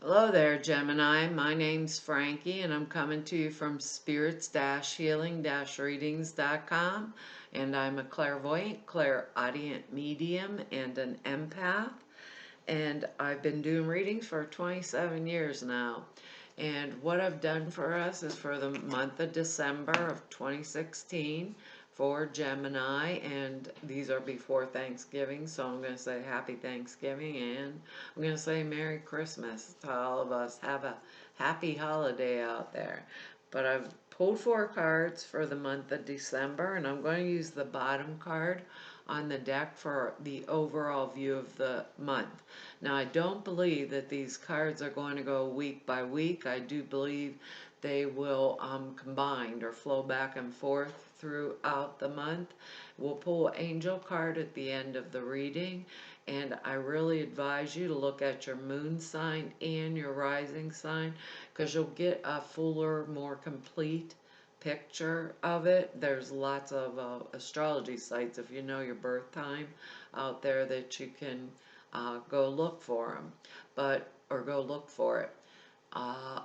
Hello there, Gemini. My name's Frankie, and I'm coming to you from spirits-healing-readings.com. And I'm a clairvoyant, clairaudient medium, and an empath. And I've been doing readings for 27 years now. And what I've done for us is for the month of December of 2016 for Gemini, and these are before Thanksgiving, so I'm going to say Happy Thanksgiving, and I'm going to say Merry Christmas to all of us. Have a happy holiday out there. But I've pulled 4 cards for the month of December, and I'm going to use the bottom card on the deck for the overall view of the month. Now, I don't believe that these cards are going to go week by week. I do believe they will combine or flow back and forth throughout the month. We'll pull an angel card at the end of the reading, and I really advise you to look at your moon sign and your rising sign, because you'll get a fuller, more complete picture of it. There's lots of astrology sites, if you know your birth time, out there that you can go look for them, or go look for it.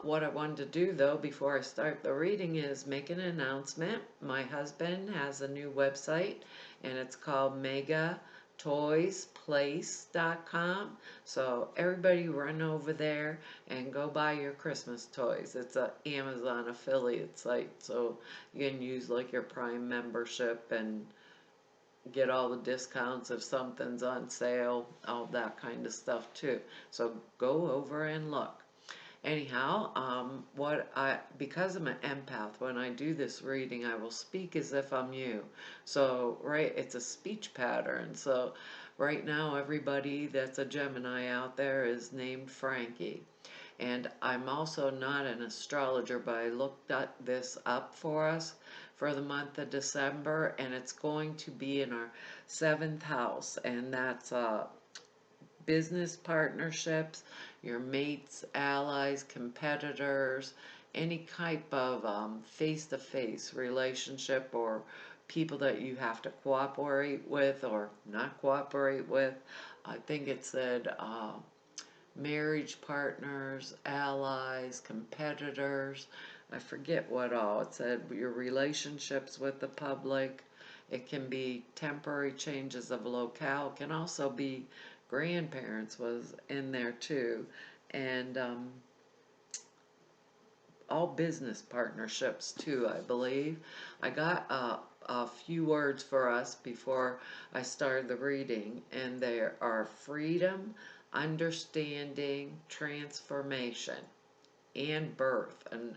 What I wanted to do though before I start the reading is make an announcement. My husband has a new website, and it's called megatoysplace.com. So everybody run over there and go buy your Christmas toys. It's a Amazon affiliate site, so you can use like your Prime membership and get all the discounts if something's on sale, all that kind of stuff too. So go over and look. Anyhow, because I'm an empath, when I do this reading, I will speak as if I'm you. So, right, it's a speech pattern. So, right now, everybody that's a Gemini out there is named Frankie. And I'm also not an astrologer, but I looked this up for us for the month of December, and it's going to be in our 7th house, and that's business partnerships, your mates, allies, competitors, any type of face-to-face relationship, or people that you have to cooperate with or not cooperate with. I think it said marriage partners, allies, competitors. I forget what all. It said your relationships with the public. It can be temporary changes of locale. It can also be grandparents was in there too. And all business partnerships too, I believe. I got a few words for us before I started the reading, and there are freedom, understanding, transformation, and birth. And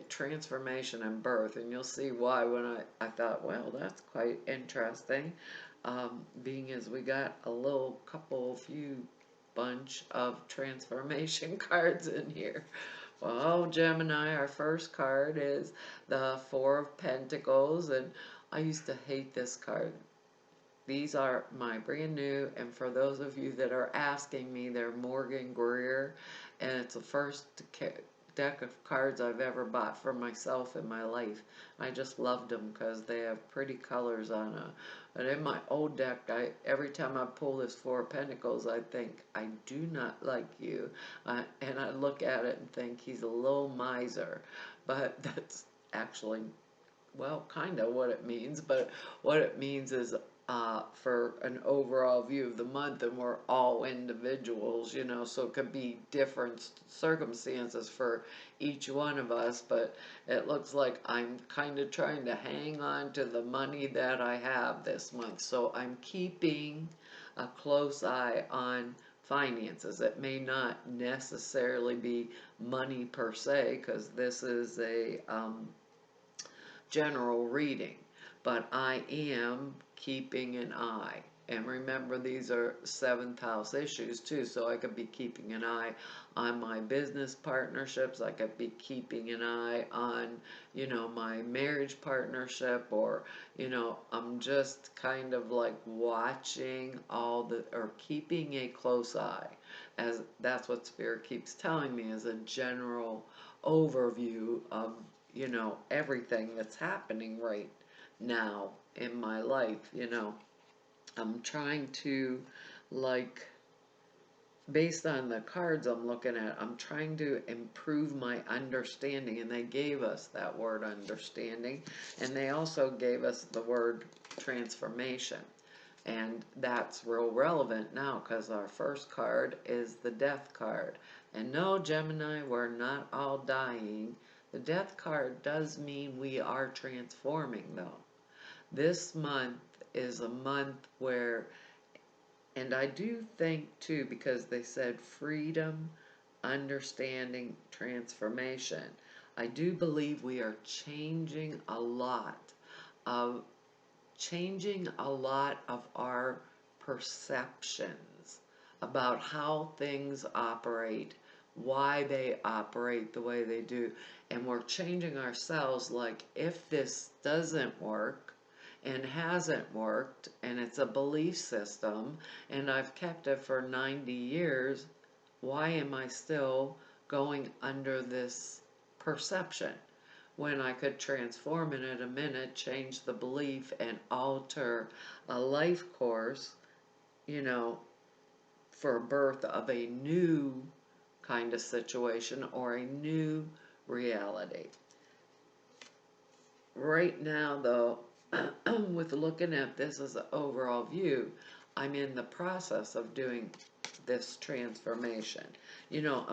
transformation and birth, and you'll see why when I thought, well, that's quite interesting, being as we got a few bunch of transformation cards in here. Well, Gemini, our first card is the Four of Pentacles, and I used to hate this card. These are my brand new, and for those of you that are asking me, they're Morgan Greer, and it's the first deck of cards I've ever bought for myself in my life. I just loved them because they have pretty colors on them. But in my old deck, every time I pull this Four of Pentacles, I think, I do not like you. And I look at it and think he's a little miser. But that's actually, well, kind of what it means. But what it means is for an overall view of the month, and we're all individuals, so it could be different circumstances for each one of us, but it looks like I'm kind of trying to hang on to the money that I have this month, so I'm keeping a close eye on finances. It may not necessarily be money per se, because this is a general reading, but I am keeping an eye. And remember, these are 7th house issues too, so I could be keeping an eye on my business partnerships. I could be keeping an eye on, my marriage partnership, or, I'm just kind of like watching or keeping a close eye, as that's what Spirit keeps telling me, is a general overview of everything that's happening right now in my life. I'm trying to, like, based on the cards I'm looking at, I'm trying to improve my understanding, and they gave us that word understanding, and they also gave us the word transformation. And that's real relevant now because our first card is the death card. And no, Gemini, we're not all dying. The death card does mean we are transforming, though. This month is a month where, and I do think too, because they said freedom, understanding, transformation. I do believe we are of changing a lot of our perceptions about how things operate, why they operate the way they do, and we're changing ourselves. Like, if this doesn't work and hasn't worked, and it's a belief system, and I've kept it for 90 years, why am I still going under this perception? When I could transform it in a minute, change the belief, and alter a life course, you know, for birth of a new kind of situation or a new reality. Right now, though, with looking at this as an overall view, I'm in the process of doing this transformation. You know,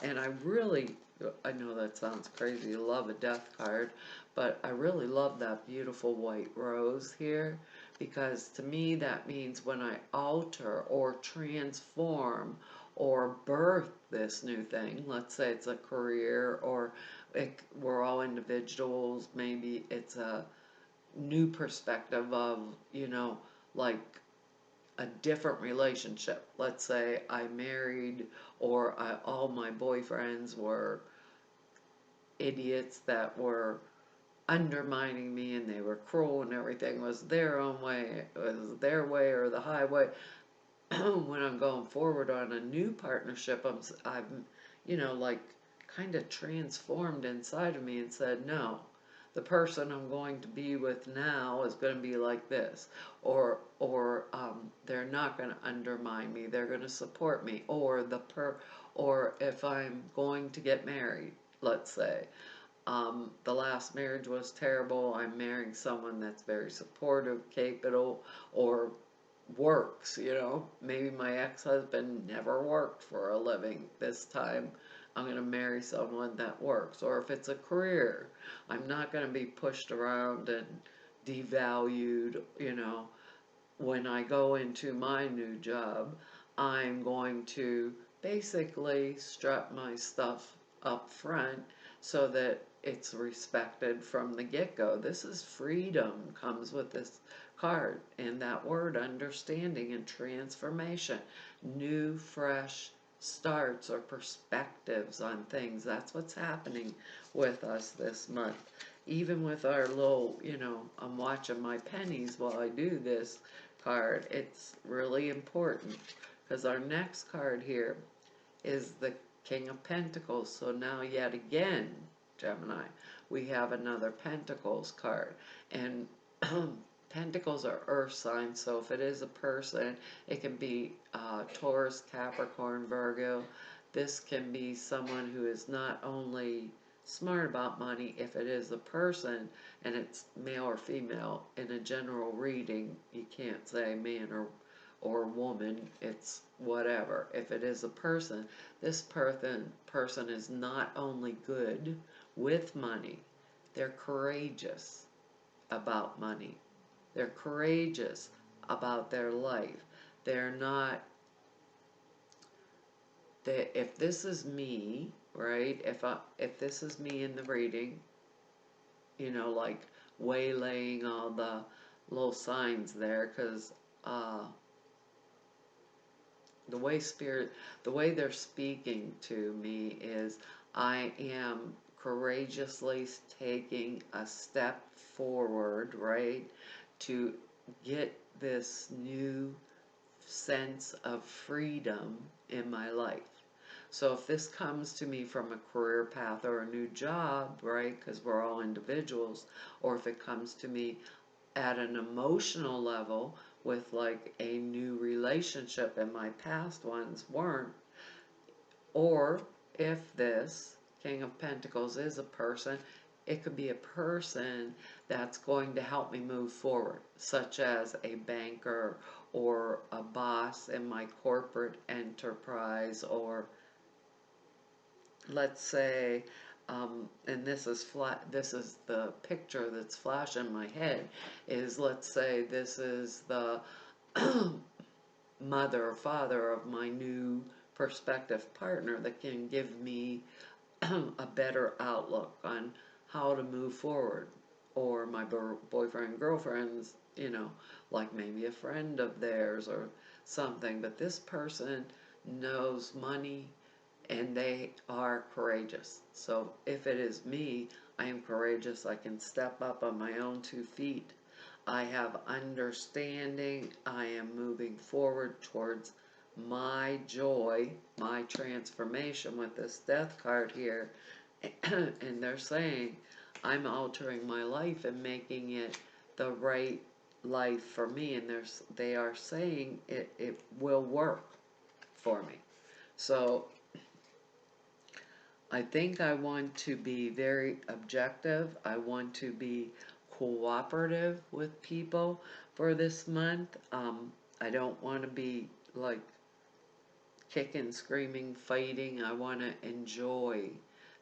and I know that sounds crazy, love a death card, but I really love that beautiful white rose here, because to me that means when I alter or transform or birth this new thing, let's say it's a career, or we're all individuals, maybe it's a new perspective of, you know, like a different relationship. Let's say I married, or all my boyfriends were idiots that were undermining me, and they were cruel, and everything was their own way, it was their way or the highway. When I'm going forward on a new partnership, I'm you know, like, kind of transformed inside of me and said, no, the person I'm going to be with now is going to be like this, or they're not going to undermine me, they're going to support me, or if I'm going to get married, let's say, the last marriage was terrible, I'm marrying someone that's very supportive, capable, or works, you know. Maybe my ex-husband never worked for a living. This time I'm going to marry someone that works. Or if it's a career, I'm not going to be pushed around and devalued, you know. When I go into my new job, I'm going to basically strut my stuff up front so that it's respected from the get-go. This is freedom, comes with this card, and that word understanding and transformation, new, fresh starts or perspectives on things. That's what's happening with us this month. Even with our little, you know, I'm watching my pennies while I do this card. It's really important because our next card here is the King of Pentacles. So now yet again, Gemini, we have another Pentacles card. And Pentacles are earth signs, so if it is a person, it can be Taurus, Capricorn, Virgo. This can be someone who is not only smart about money. If it is a person and it's male or female, in a general reading, you can't say man or woman, it's whatever. If it is a person, this person is not only good with money, they're courageous about money. They're courageous about their life. They're not, if this is me, right? If this is me in the reading, you know, like waylaying all the little signs there, because the way they're speaking to me is, I am courageously taking a step forward, right, to get this new sense of freedom in my life. So if this comes to me from a career path or a new job, right, because we're all individuals, or if it comes to me at an emotional level with like a new relationship and my past ones weren't, Or if this King of Pentacles is a person, it could be a person that's going to help me move forward, such as a banker or a boss in my corporate enterprise, or let's say, and this is this is the picture that's flashing in my head, is let's say this is the mother or father of my new prospective partner that can give me a better outlook on how to move forward. Or my boyfriend, girlfriends, like maybe a friend of theirs or something. But this person knows money and they are courageous. So if it is me, I am courageous. I can step up on my own 2 feet. I have understanding. I am moving forward towards my joy, my transformation with this death card here. And they're saying I'm altering my life and making it the right life for me. And they are saying it will work for me. So I think I want to be very objective. I want to be cooperative with people for this month. I don't want to be like kicking, screaming, fighting. I want to enjoy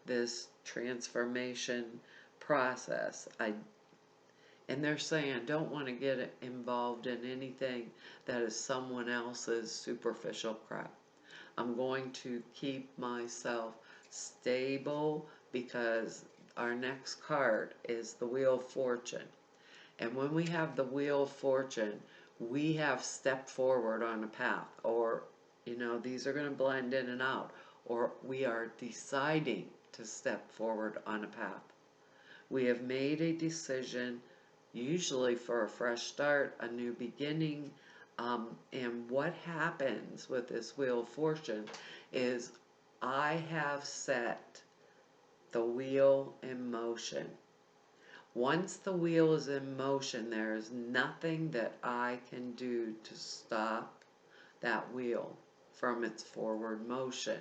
this transformation process. And they're saying I don't want to get involved in anything that is someone else's superficial crap. I'm going to keep myself stable, because our next card is the Wheel of Fortune. And when we have the Wheel of Fortune, we have stepped forward on a path, or, these are going to blend in and out, or we are deciding to step forward on a path. We have made a decision, usually for a fresh start, a new beginning. And what happens with this Wheel of Fortune is I have set the wheel in motion. Once the wheel is in motion, there is nothing that I can do to stop that wheel from its forward motion.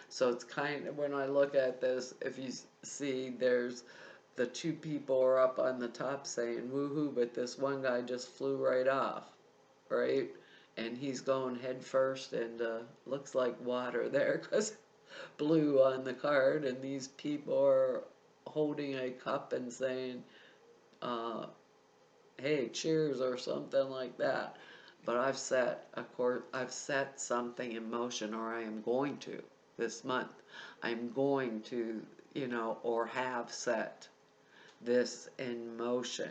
So it's kind of, when I look at this, if you see, there's the 2 people are up on the top saying woohoo, but this one guy just flew right off, right? And he's going head first, and looks like water there because blue on the card, and these people are holding a cup and saying, hey, cheers, or something like that. But I've set something in motion, or I am going to this month. I'm going to, or have set this in motion.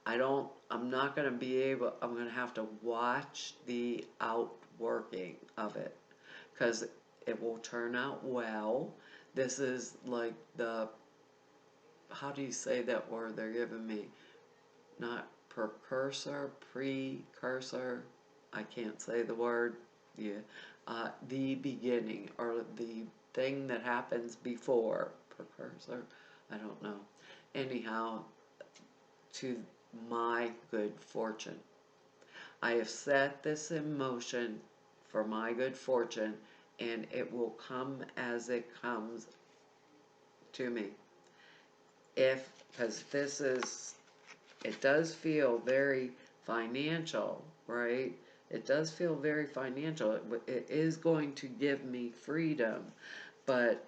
I'm not going to be able, I'm going to have to watch the outworking of it, because it will turn out well. This is like how do you say that word they're giving me? Not precursor, I can't say the word. Yeah. The beginning, or the thing that happens before. Precursor, I don't know. Anyhow, to my good fortune. I have set this in motion for my good fortune, and it will come as it comes to me. Because it does feel very financial, right? It does feel very financial. It is going to give me freedom, but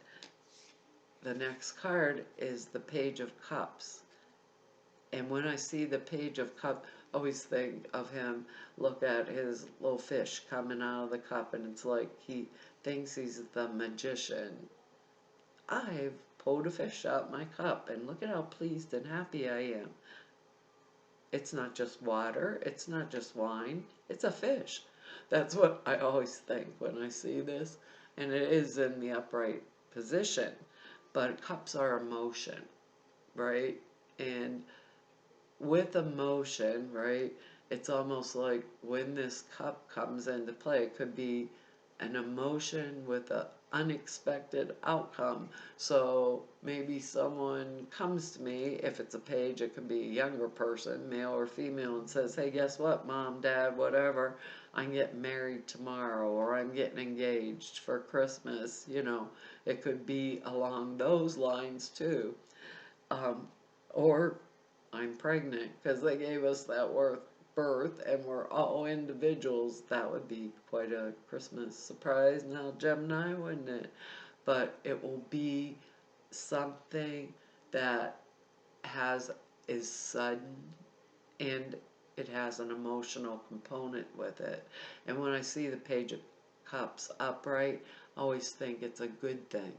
the next card is the Page of Cups. And when I see the Page of Cups, I always think of him, look at his little fish coming out of the cup, and it's like he thinks he's the magician. I've pulled a fish out my cup, and look at how pleased and happy I am. It's not just water, it's not just wine, it's a fish. That's what I always think when I see this, and it is in the upright position. But cups are emotion, right? And with emotion, right, it's almost like when this cup comes into play, it could be an emotion with an unexpected outcome. So maybe someone comes to me, if it's a page, it could be a younger person, male or female, and says, hey, guess what, mom, dad, whatever, I'm getting married tomorrow, or I'm getting engaged for Christmas, it could be along those lines too. Um, or I'm pregnant because they gave us that birth and we're all individuals. That would be quite a Christmas surprise now, Gemini, wouldn't it? But it will be something that has is sudden, and it has an emotional component with it. And when I see the Page of Cups upright, I always think it's a good thing,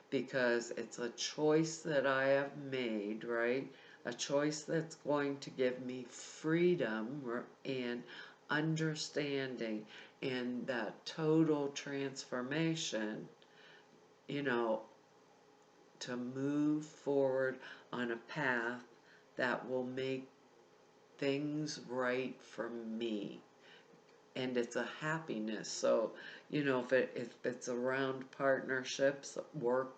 because it's a choice that I have made, right? A choice that's going to give me freedom and understanding and that total transformation, you know, to move forward on a path that will make things right for me. And it's a happiness. So, if it's around partnerships, work,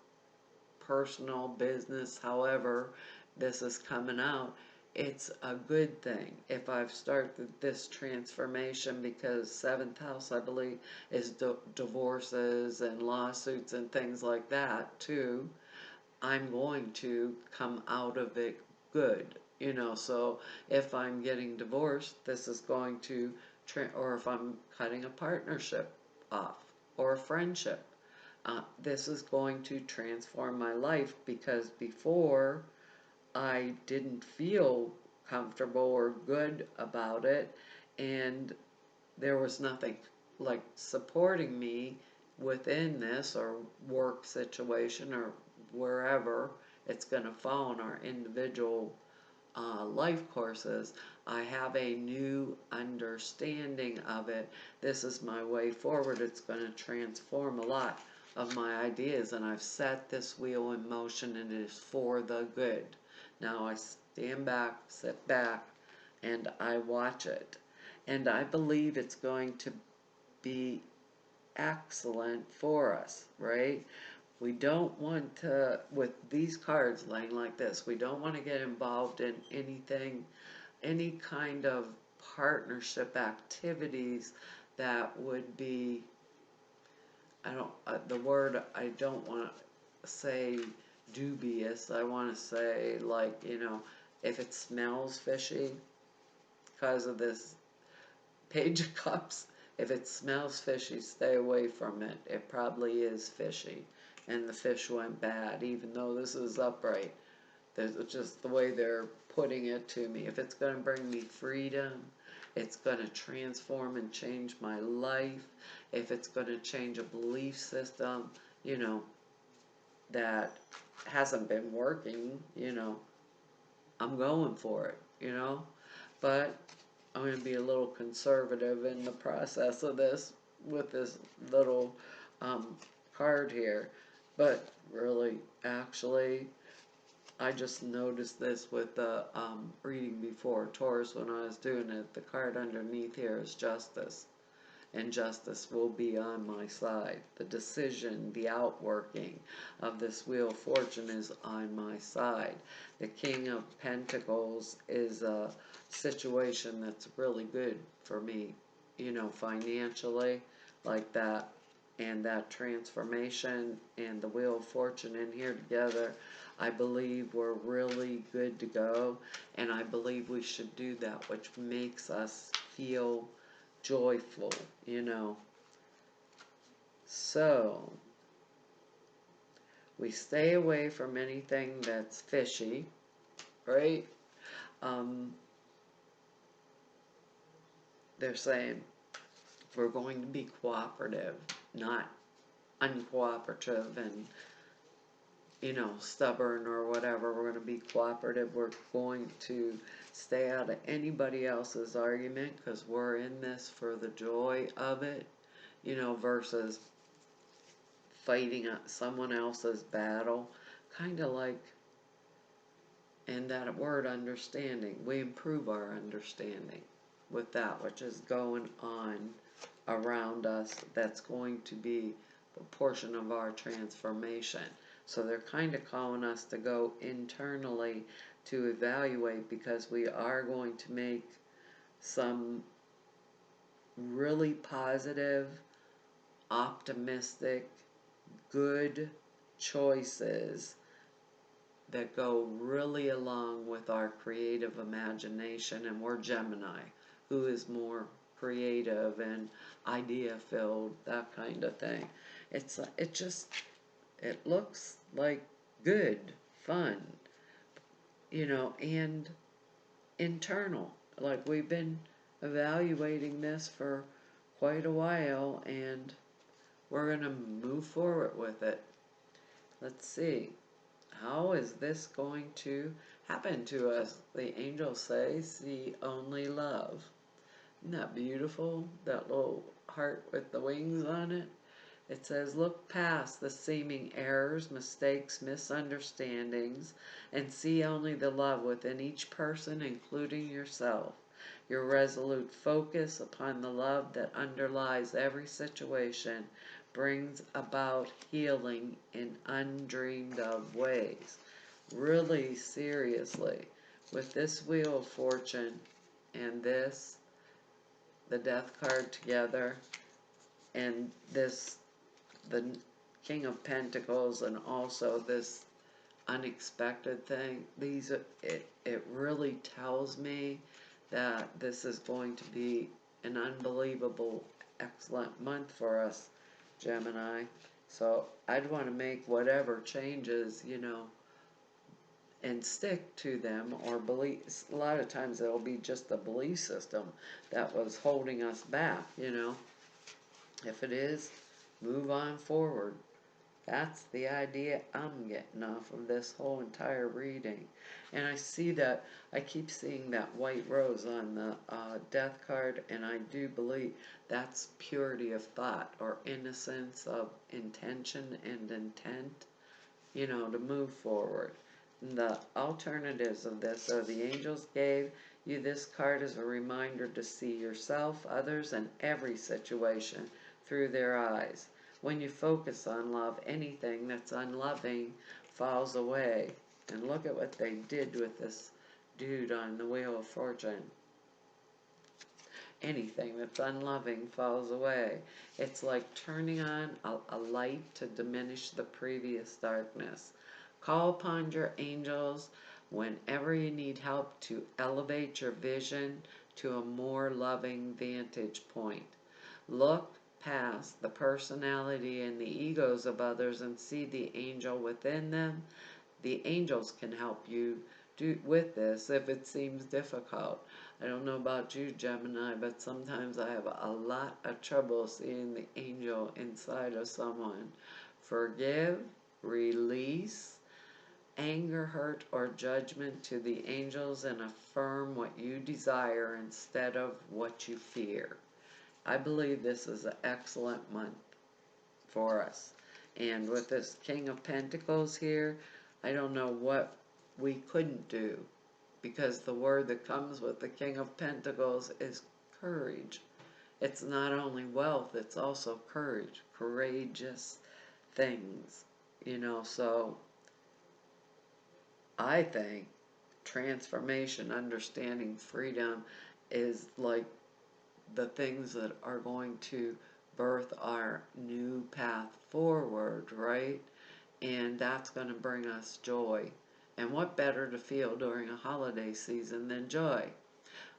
personal, business, however this is coming out, it's a good thing. If I've started this transformation, because seventh house, I believe, is divorces and lawsuits and things like that too, I'm going to come out of it good. So if I'm getting divorced, this is going to, or if I'm cutting a partnership off or a friendship, this is going to transform my life, because before I didn't feel comfortable or good about it, and there was nothing like supporting me within this or work situation or wherever it's going to fall in our individual life courses. I have a new understanding of it. This is my way forward. It's going to transform a lot of my ideas, and I've set this wheel in motion, and it is for the good. Now I stand back, sit back, and I watch it. And I believe it's going to be excellent for us, right? We don't want to, with these cards laying like this, we don't want to get involved in anything, any kind of partnership activities that would be, the word I don't want to say dubious, I want to say like, if it smells fishy, because of this Page of Cups, if it smells fishy, stay away from it. It probably is fishy, and the fish went bad, even though this is upright. There's just the way they're putting it to me. If it's going to bring me freedom, it's going to transform and change my life. If it's going to change a belief system, that hasn't been working, I'm going for it. But I'm going to be a little conservative in the process of this with this little card here. But really, actually, I just noticed this with the reading before Taurus when I was doing it. The card underneath here is Justice, and justice will be on my side. The decision, the outworking of this Wheel of Fortune is on my side. The King of Pentacles is a situation that's really good for me, financially, like that, and that transformation and the Wheel of Fortune in here together. I believe we're really good to go, and I believe we should do that which makes us feel joyful, So, we stay away from anything that's fishy, right? They're saying we're going to be cooperative, not uncooperative and, stubborn or whatever. We're going to be cooperative. We're going to stay out of anybody else's argument, because we're in this for the joy of it, versus fighting someone else's battle. Kind of like, and that word understanding, we improve our understanding with that which is going on around us. That's going to be a portion of our transformation. So they're kind of calling us to go internally to evaluate, because we are going to make some really positive, optimistic, good choices that go really along with our creative imagination. And we're Gemini, who is more creative and idea filled, that kind of thing. It looks like good, fun, and internal. Like, we've been evaluating this for quite a while, and we're going to move forward with it. Let's see. How is this going to happen to us? The angels say, see only love. Isn't that beautiful? That little heart with the wings on it. It says, look past the seeming errors, mistakes, misunderstandings, and see only the love within each person, including yourself. Your resolute focus upon the love that underlies every situation brings about healing in undreamed of ways. Really seriously, with this Wheel of Fortune and the Death card together, and the King of Pentacles, and also this unexpected thing, it really tells me that this is going to be an unbelievable, excellent month for us, Gemini. So I'd want to make whatever changes, and stick to them, or believe. A lot of times it'll be just the belief system that was holding us back, If it is, move on forward. That's the idea I'm getting off of this whole entire reading. And I keep seeing that white rose on the Death card, and I do believe that's purity of thought, or innocence of intention and intent, to move forward. And the alternatives of this are: the angels gave you this card as a reminder to see yourself, others, and every situation through their eyes. When you focus on love, anything that's unloving falls away. And look at what they did with this dude on the Wheel of Fortune. Anything that's unloving falls away. It's like turning on a light to diminish the previous darkness. Call upon your angels whenever you need help to elevate your vision to a more loving vantage point. Look past the personality and the egos of others and see the angel within them. The angels can help you with this if it seems difficult. I don't know about you, Gemini, but sometimes I have a lot of trouble seeing the angel inside of someone. Forgive, release anger, hurt, or judgment to the angels, and affirm what you desire instead of what you fear. I believe this is an excellent month for us. And with this King of Pentacles here, I don't know what we couldn't do, because the word that comes with the King of Pentacles is courage. It's not only wealth, it's also courage, courageous things, so I think transformation, understanding, freedom is like the things that are going to birth our new path forward, right? And that's going to bring us joy. And what better to feel during a holiday season than joy?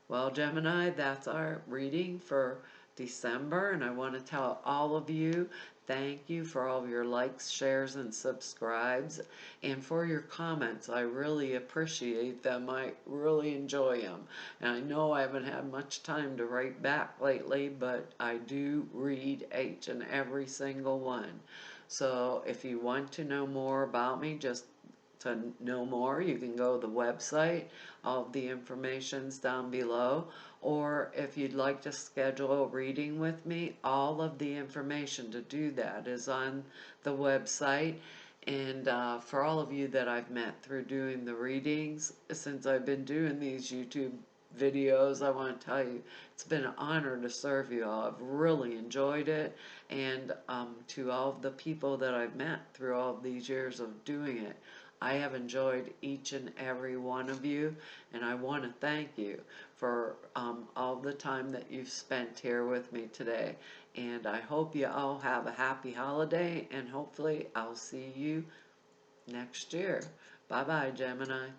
Well, Gemini, that's our reading for December, and I want to tell all of you, thank you for all of your likes, shares, and subscribes, and for your comments. I really appreciate them. I really enjoy them. And I know I haven't had much time to write back lately, but I do read each and every single one. So if you want to know more about me, just to know more, you can go to the website. All of the information's down below. Or if you'd like to schedule a reading with me, all of the information to do that is on the website. And for all of you that I've met through doing the readings, since I've been doing these YouTube videos, I want to tell you, it's been an honor to serve you all. I've really enjoyed it. And to all of the people that I've met through all of these years of doing it, I have enjoyed each and every one of you, and I want to thank you for for all the time that you've spent here with me today. And I hope you all have a happy holiday, and hopefully I'll see you next year. Bye bye, Gemini.